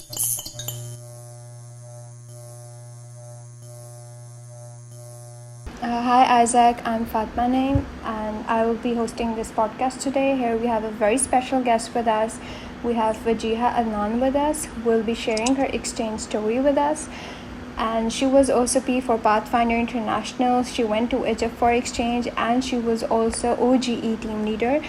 Hi Isaac, I'm Fatma Naim and I will be hosting this podcast today. Here we have a very special guest with us. We have Wajiha Adnan with us who will be sharing her exchange story with us. And she was OCP for Pathfinder International. She went to Egypt for exchange and she was also OGE team leader.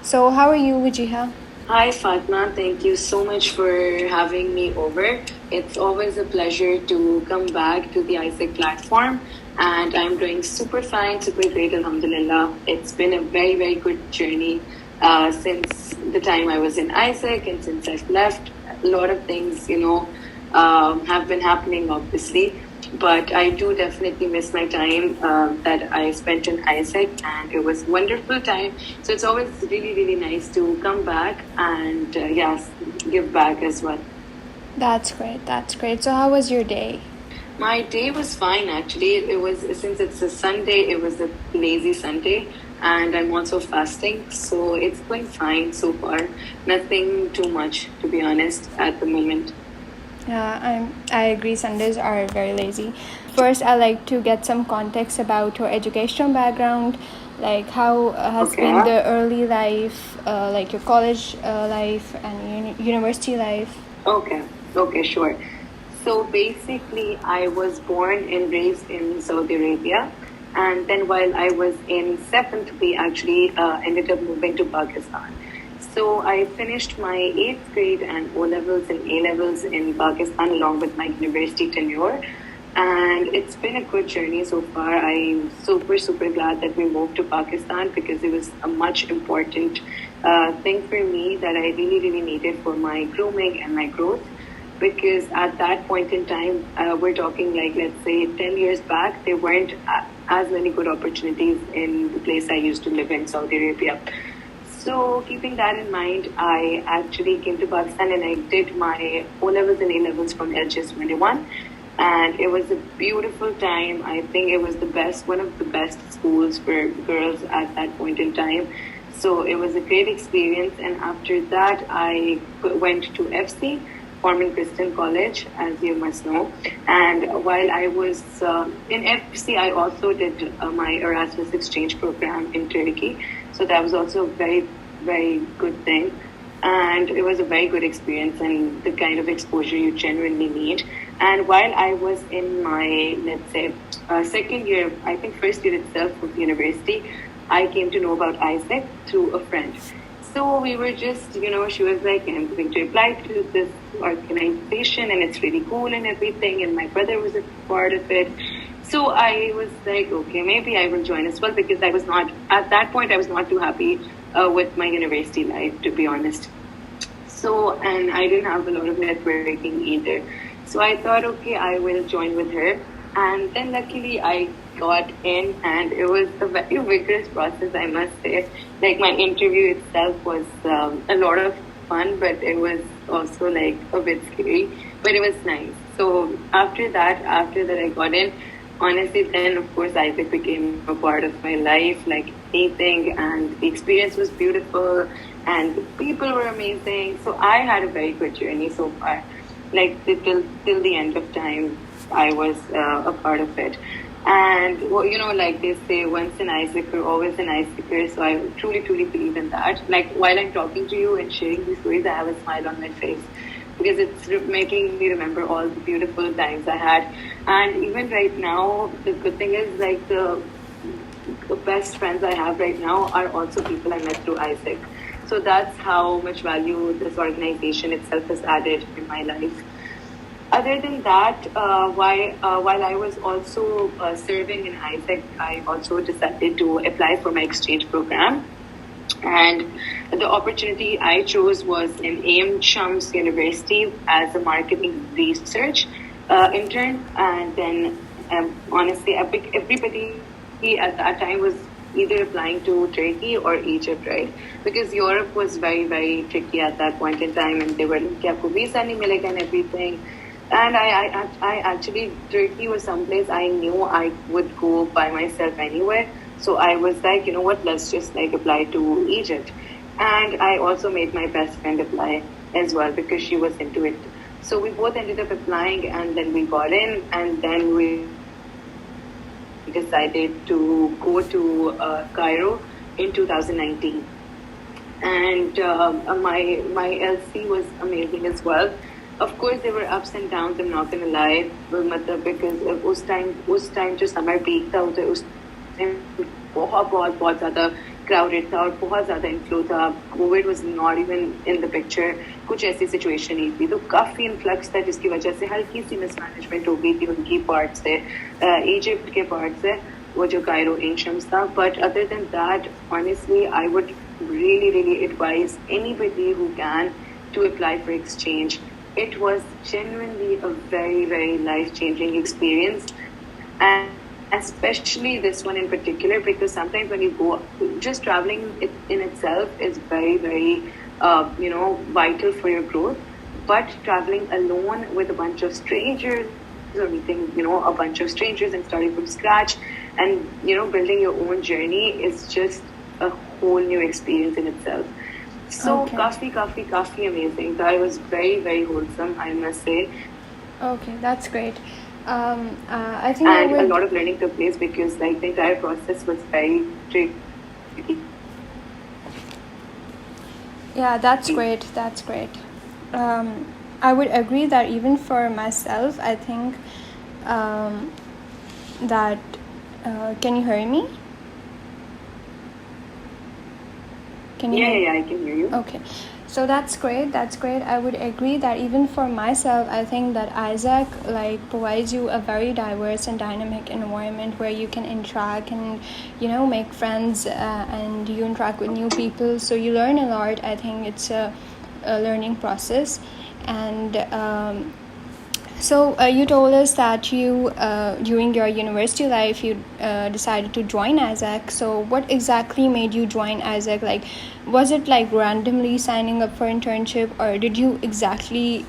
So how are you, Wajiha? Hi, Fatma. Thank you so much for having me over. It's always a pleasure to come back to the AIESEC platform. And I'm doing super fine, super great, alhamdulillah. It's been a very, very good journey since the time I was in AIESEC and since I've left. A lot of things, have been happening, obviously. But I do definitely miss my time that I spent in AIESEC, and it was a wonderful time. So it's always really, really nice to come back and, give back as well. That's great. That's great. So how was your day? My day was fine, actually. It was, since it's a Sunday, it was a lazy Sunday, and I'm also fasting. So it's going fine so far. Nothing too much, to be honest, at the moment. Yeah, I agree. Sundays are very lazy. First, I like to get some context about your educational background, like how has been the early life, like your college life and university life. Okay, sure. So basically, I was born and raised in Saudi Arabia, and then while I was in seventh, we actually ended up moving to Pakistan. So I finished my 8th grade and O-levels and A-levels in Pakistan along with my university tenure. And it's been a good journey so far. I'm super, super glad that we moved to Pakistan because it was a much important thing for me that I really, really needed for my grooming and my growth. Because at that point in time, we're talking like, let's say 10 years back, there weren't as many good opportunities in the place I used to live in, Saudi Arabia. So keeping that in mind, I actually came to Pakistan and I did my O-levels and A-levels from LGS 21. And it was a beautiful time. I think it was one of the best schools for girls at that point in time. So it was a great experience. And after that, I went to FC, Foreman Christian College, as you must know. And while I was in FC, I also did my Erasmus exchange program in Turkey. So that was also a very, very good thing. And it was a very good experience and the kind of exposure you genuinely need. And while I was in my, let's say, second year, I think first year itself of university, I came to know about AIESEC through a friend. So we were just, she was like, I'm going to apply to this organization and it's really cool and everything. And my brother was a part of it. So I was like, okay, maybe I will join as well because at that point, I was not too happy with my university life, to be honest. So, and I didn't have a lot of networking either. So I thought, okay, I will join with her. And then luckily I got in and it was a very vigorous process, I must say. Like my interview itself was a lot of fun, but it was also like a bit scary, but it was nice. So after that I got in, honestly, then of course AIESEC became a part of my life, like anything, and the experience was beautiful and the people were amazing. So I had a very good journey so far, like till the end of time I was a part of it. And well, like they say, once an AIESECer, always an AIESECer. So I truly, truly believe in that. Like while I'm talking to you and sharing these stories, I have a smile on my face because it's making me remember all the beautiful times I had. And even right now, the good thing is like the best friends I have right now are also people I met through AIESEC. So that's how much value this organization itself has added in my life. Other than that, while I was also serving in AIESEC, I also decided to apply for my exchange program. And the opportunity I chose was in AM Shams University as a marketing research intern. And then honestly, everybody at that time was either applying to Turkey or Egypt, right? Because Europe was very, very tricky at that point in time. And they were like, "Aapko visa nahi milega," and everything. And I actually, Turkey was someplace I knew I would go by myself anywhere. So I was like, you know what, let's just like apply to Egypt. And I also made my best friend apply as well because she was into it. So we both ended up applying, and then we got in, and then we decided to go to Cairo in 2019. And my LC was amazing as well. Of course, there were ups and downs. I'm not gonna lie, because उस time जो summer peak था उस time बहुत ज़्यादा crowded था और बहुत ज़्यादा inflow था. COVID was not even in the picture. कुछ ऐसी situation नहीं थी, तो काफ़ी influx था जिसकी वजह से हल्की सी mismanagement हो गई थी उनकी part से, Egypt के part से, वो जो Cairo Ancients था. But other than that, honestly, I would really advise anybody who can to apply for exchange. It was genuinely a very life-changing experience, and especially this one in particular, because sometimes when you go, just traveling in itself is very vital for your growth. But traveling alone with a bunch of strangers, or meeting a bunch of strangers and starting from scratch, and building your own journey is just a whole new experience in itself. So coffee amazing. That was very wholesome, I must say. Okay, that's great. I think and a lot of learning took place because the entire process was very tricky. Yeah, that's great. I would agree that even for myself, I think that can you hear me? Yeah, I can hear you. Okay, so that's great. I would agree that even for myself, I think that AIESEC provides you a very diverse and dynamic environment where you can interact and make friends, and you interact with new people, so you learn a lot. I think it's a learning process. And so you told us that you during your university life you decided to join AIESEC. So what exactly made you join AIESEC? Was it randomly signing up for internship, or did you exactly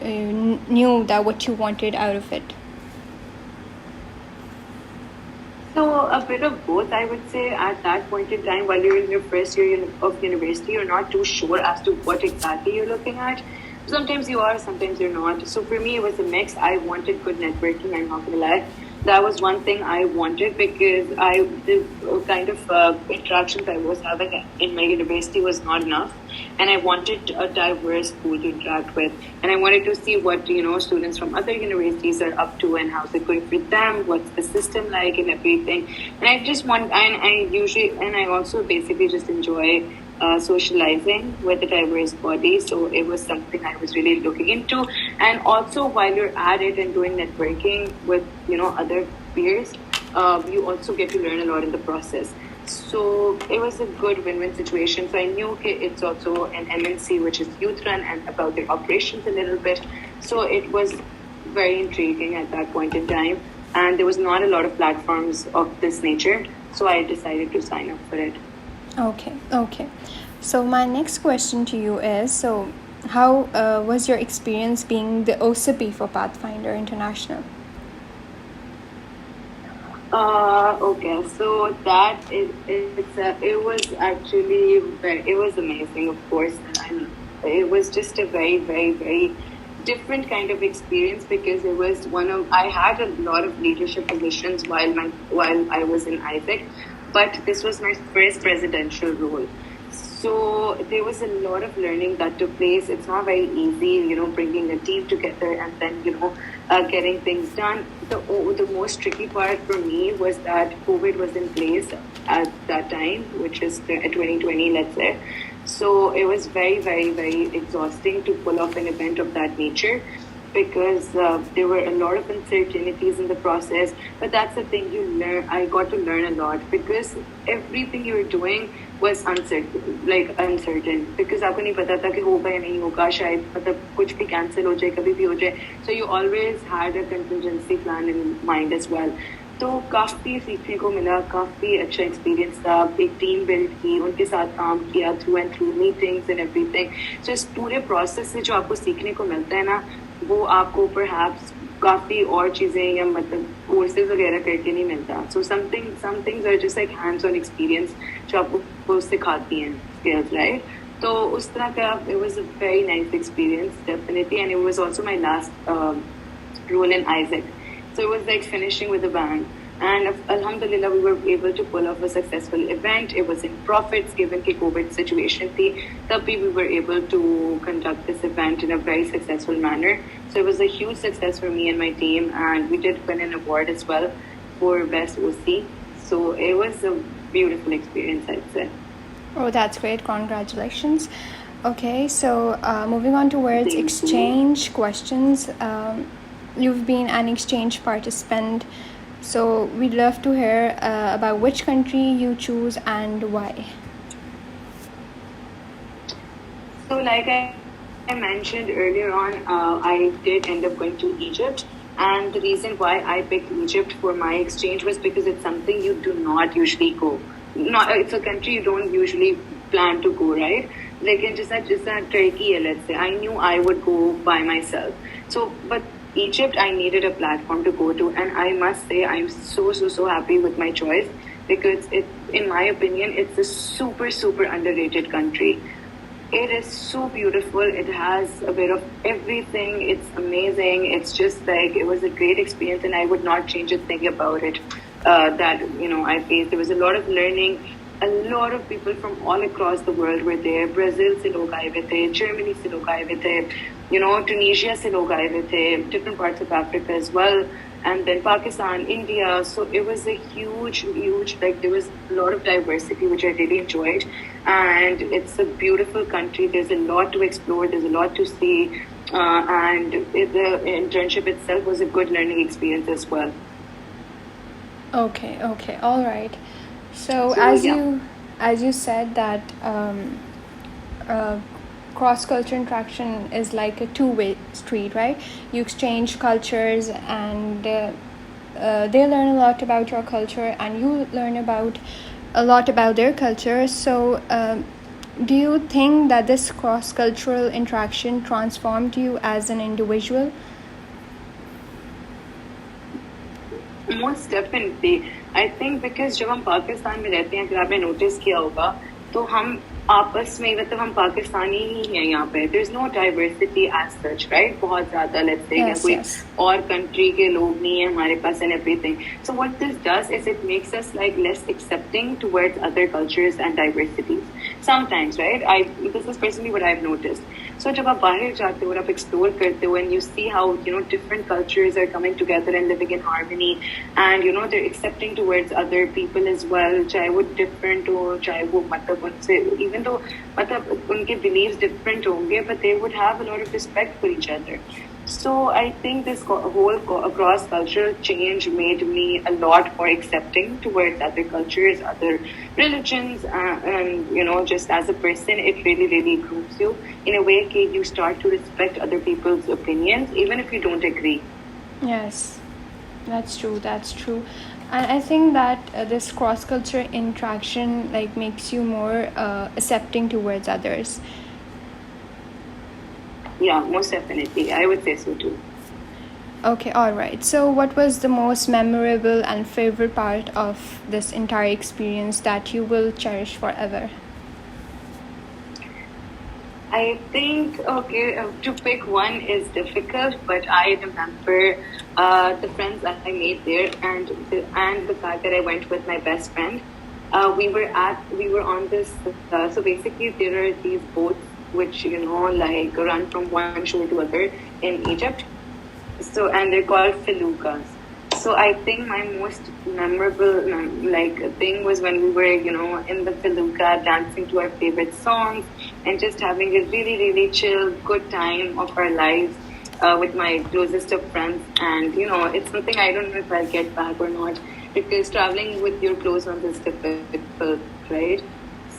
knew that what you wanted out of it? So a bit of both, I would say. At that point in time, while you're in your first year of university, you're not too sure as to what exactly you're looking at. Sometimes you are, sometimes you're not. So for me, it was a mix. I wanted good networking, I'm not gonna lie. That was one thing I wanted because the kind of interactions I was having in my university was not enough. And I wanted a diverse pool to interact with. And I wanted to see what, students from other universities are up to and how's it going for them, what's the system like and everything. And I also basically just enjoy socializing with a diverse body, so it was something I was really looking into. And also, while you're at it and doing networking with other peers, you also get to learn a lot in the process. So it was a good win-win situation. So I knew it's also an MNC which is youth run and about their operations a little bit. So it was very intriguing at that point in time, and there was not a lot of platforms of this nature, so I decided to sign up for it. Okay. So my next question to you is, so how was your experience being the OCP for Pathfinder International? Okay, so it was amazing, of course. And it was just a very different kind of experience because it was I had a lot of leadership positions while I was in AIESEC, but this was my first presidential role. So there was a lot of learning that took place. It's not very easy, bringing a team together and then, getting things done. The most tricky part for me was that COVID was in place at that time, which is 2020, let's say. So it was very exhausting to pull off an event of that nature because there were a lot of uncertainties in the process. But that's the thing I got to learn a lot because everything you were doing was uncertain. Because आपको नहीं पता था कि होगा या नहीं होगा, शायद मतलब कुछ भी cancel हो जाए, कभी भी हो जाए. So you always had a contingency plan in mind as well. तो काफ़ी सीखने को मिला, काफ़ी अच्छा एक्सपीरियंस था. एक टीम बिल्ड की, उनके साथ काम किया through and through meetings and everything. So इस पूरे प्रोसेस से जो आपको सीखने को मिलता है ना, वो आपको परहैप्स काफ़ी और चीज़ें या मतलब कोर्सेज वगैरह करके नहीं मिलता. So some things are just like hands on experience जो आपको सिखाती हैं स्किल्स, राइट. So उस तरह का, it was a very nice experience, definitely, and it was also my last role in AIESEC. So it was like finishing with a bang. And Alhamdulillah, we were able to pull off a successful event. It was in profits, given the COVID situation. Tabhi we were able to conduct this event in a very successful manner. So it was a huge success for me and my team, and we did win an award as well for Best OC. So it was a beautiful experience, I'd say. Oh, that's great. Congratulations. Okay, so moving on towards Thank you. exchange questions. You've been an exchange participant, so we'd love to hear about which country you choose and why. So, like I mentioned earlier on, I did end up going to Egypt. And the reason why I picked Egypt for my exchange was because it's something you do not usually go. It's a country you don't usually plan to go, right? Like in just Turkey, let's say, I knew I would go by myself. So, but Egypt, I needed a platform to go to, and I must say, I'm so happy with my choice because in my opinion, it's a super underrated country. It is so beautiful. It has a bit of everything. It's amazing. It's just like, it was a great experience, and I would not change a thing about it that, I faced. There was a lot of learning. A lot of people from all across the world were there. Brazil se log aaye hue the, Germany se log aaye hue the, Tunisia se log aaye hue the, different parts of Africa as well. And then Pakistan, India. So it was a huge, like there was a lot of diversity, which I really enjoyed. And it's a beautiful country. There's a lot to explore. There's a lot to see. And the internship itself was a good learning experience as well. Okay, all right. So yeah. as you said that cross-cultural interaction is like a two-way street, right? You exchange cultures, and they learn a lot about your culture, and you learn about a lot about their culture. So do you think that this cross-cultural interaction transformed you as an individual? Most definitely. I think because जब हम पाकिस्तान में रहते हैं, अगर आपने notice किया होगा, तो हम आपस में, मतलब हम पाकिस्तानी ही हैं यहाँ पे. There's no diversity as such, right? बहुत ज़्यादा, let's say, Yes, कोई yes. और country के लोग नहीं हैं हमारे पास and everything. So what this does is it makes us like less accepting towards other cultures and diversities. Sometimes, right? This is personally what I've noticed. So जब आप बाहर जाते हो और आप explore करते हो, and you see how different cultures are coming together and living in harmony, and they're accepting towards other people as well, चाहे वो different हो, चाहे वो मतलब उनसे, even though मतलब उनके beliefs different होंगे, but they would have a lot of respect for each other. So I think this whole cross-cultural change made me a lot more accepting towards other cultures, other religions, and just as a person, it really grooves you in a way that you start to respect other people's opinions, even if you don't agree. Yes, that's true. And I think that this cross-cultural interaction like makes you more accepting towards others. Yeah, most definitely. I would say so too. Okay, all right. So what was the most memorable and favorite part of this entire experience that you will cherish forever? I think, to pick one is difficult, but I remember the friends that I made there, and the fact that I went with my best friend. We were on this, so basically there are these boats which, like run from one shore to other in Egypt. So, and they're called feluccas. So I think my most memorable thing was when we were, in the felucca dancing to our favorite songs and just having a really chill, good time of our lives with my closest of friends. And, it's something I don't know if I'll get back or not, because traveling with your close ones is difficult, right?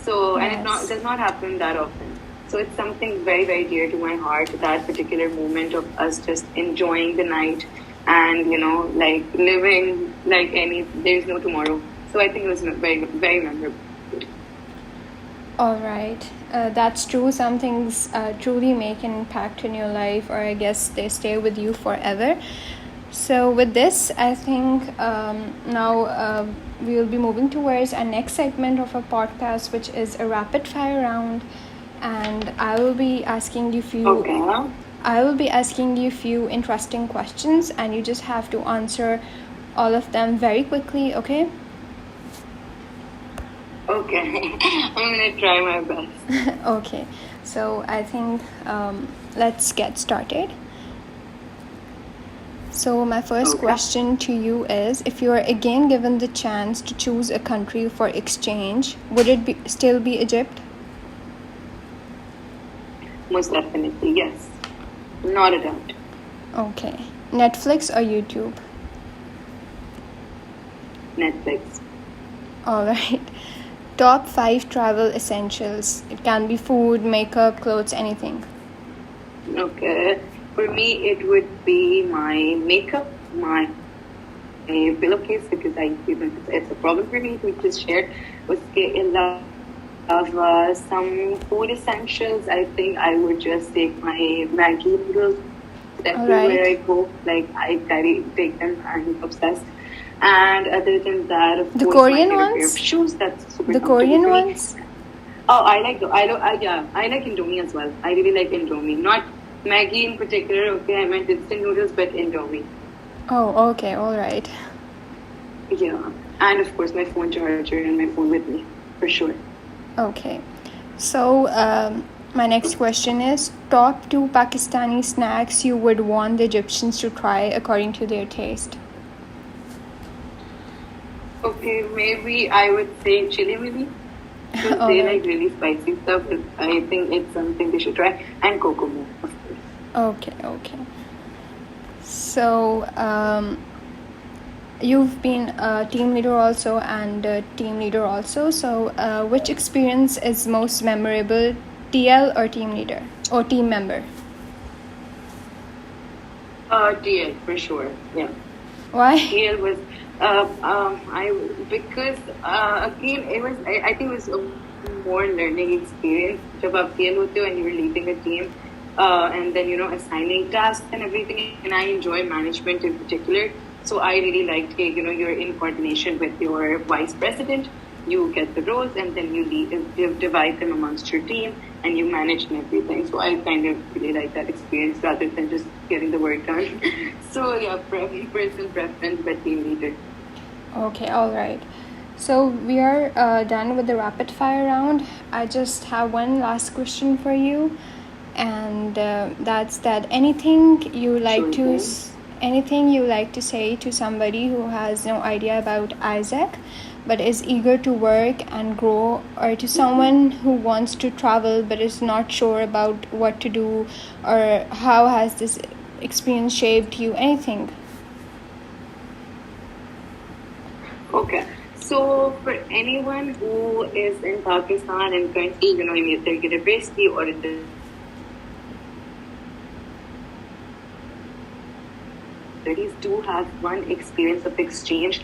So, and Yes. it does not happen that often. So it's something very dear to my heart, that particular moment of us just enjoying the night and, like living like there's no tomorrow. So I think it was very memorable. All right. That's true. Some things truly make an impact in your life, or I guess they stay with you forever. So with this, I think now we will be moving towards our next segment of our podcast, which is a rapid fire round. and I will be asking you Okay. few interesting questions, and you just have to answer all of them very quickly, okay? Okay. I'm gonna try my best. Okay, so I think let's get started. So my first Okay. question to you is, if you are again given the chance to choose a country for exchange, would it still be Egypt? Most definitely, yes. Not a doubt. Okay. Netflix or YouTube? Netflix. All right. Top 5 travel essentials. It can be food, makeup, clothes, anything. Okay. For me, it would be my makeup, my pillowcase, because it's a problem for me to just share. Uske alawa, some food essentials. I think I would just take my Maggi noodles everywhere I Alright. go. Like I take them. I'm obsessed. And other than that, of The course, my Korean favorite pair of ones? shoes. That's super The comfortable Korean for me. ones? Oh, I like I like Indomie as well. I really like Indomie. Not Maggie in particular. Okay, I meant instant noodles, but Indomie. Oh, okay, alright. Yeah, and of course my phone charger and my phone with me for sure. Okay. So, my next question is, top 2 Pakistani snacks you would want the Egyptians to try according to their taste. Okay, maybe I would say chili maybe because they Alright. like really spicy stuff. I think it's something they should try, and kokomo, of course. Okay. So, you've been a team leader also and a team leader also. So, which experience is most memorable, TL or team leader or team member? TL for sure. Yeah. Why? TL was I because again it was I think it was a more learning experience. जब आप TL होते हो and you're leading a team and then assigning tasks and everything, and I enjoy management in particular. So I really liked you're in coordination with your vice president. You get the roles and then you divide them amongst your team and you manage and everything. So I kind of really like that experience rather than just getting the work done. So yeah, person preference, but team leader. Okay, all right. So we are done with the rapid fire round. I just have one last question for you, and that's that. Anything you like to say to somebody who has no idea about AIESEC but is eager to work and grow, or to someone who wants to travel but is not sure about what to do, or how has this experience shaped you? Anything? Okay. So for anyone who is in Pakistan and currently, in either university or in the studies, do have one experience of exchange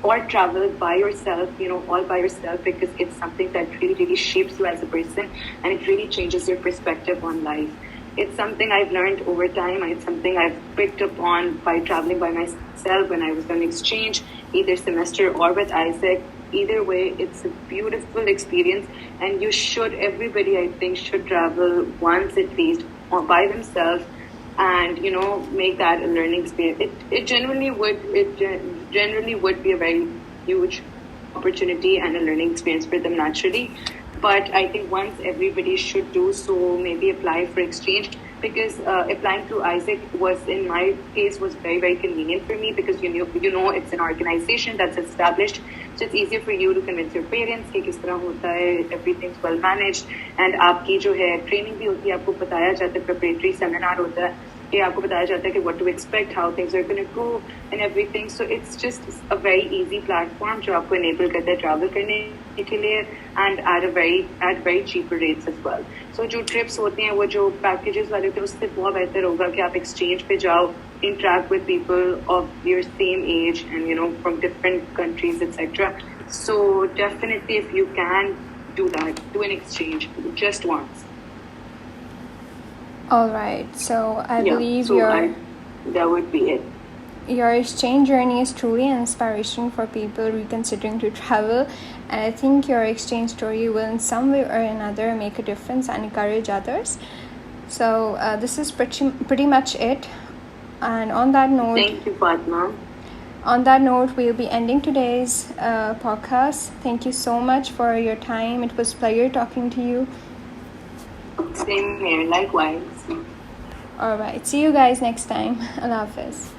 or travel by yourself, all by yourself, because it's something that really, really shapes you as a person and it really changes your perspective on life. It's something I've learned over time. It's something I've picked up on by traveling by myself when I was on exchange, either semester or with AIESEC. Either way, it's a beautiful experience, and everybody I think should travel once at least or by themselves, and make that a learning experience. It generally would be a very huge opportunity and a learning experience for them naturally. But I think once everybody should do so, maybe apply for exchange, because applying through AIESEC was, in my case, was very, very convenient for me, because it's an organization that's established, so it's easier for you to convince your parents कि किस तरह होता है, everything's well managed, and आपकी जो है training भी होती है, आपको बताया जाता है, preparatory seminar होता है कि आपको बताया जाता है कि what to expect, how things are going to go and everything. So it's just a very easy platform जो आपको enable करता है travel करने के लिए, and at very cheaper rates as well. So जो trips होती हैं, वो जो packages वाले होते हैं, उससे बहुत बेहतर होगा कि आप exchange पे जाओ, interact with people of your same age and from different countries, etc. So definitely, if you can do that, do an exchange just once. All right. So I believe that would be it. Your exchange journey is truly an inspiration for people reconsidering to travel, And I think your exchange story will in some way or another make a difference and encourage others. So this is pretty much it. And on that note, thank you, Fatma. On that note, we'll be ending today's podcast. Thank you so much for your time. It was a pleasure talking to you. Same here, likewise. All right. See you guys next time. Allah Hafiz.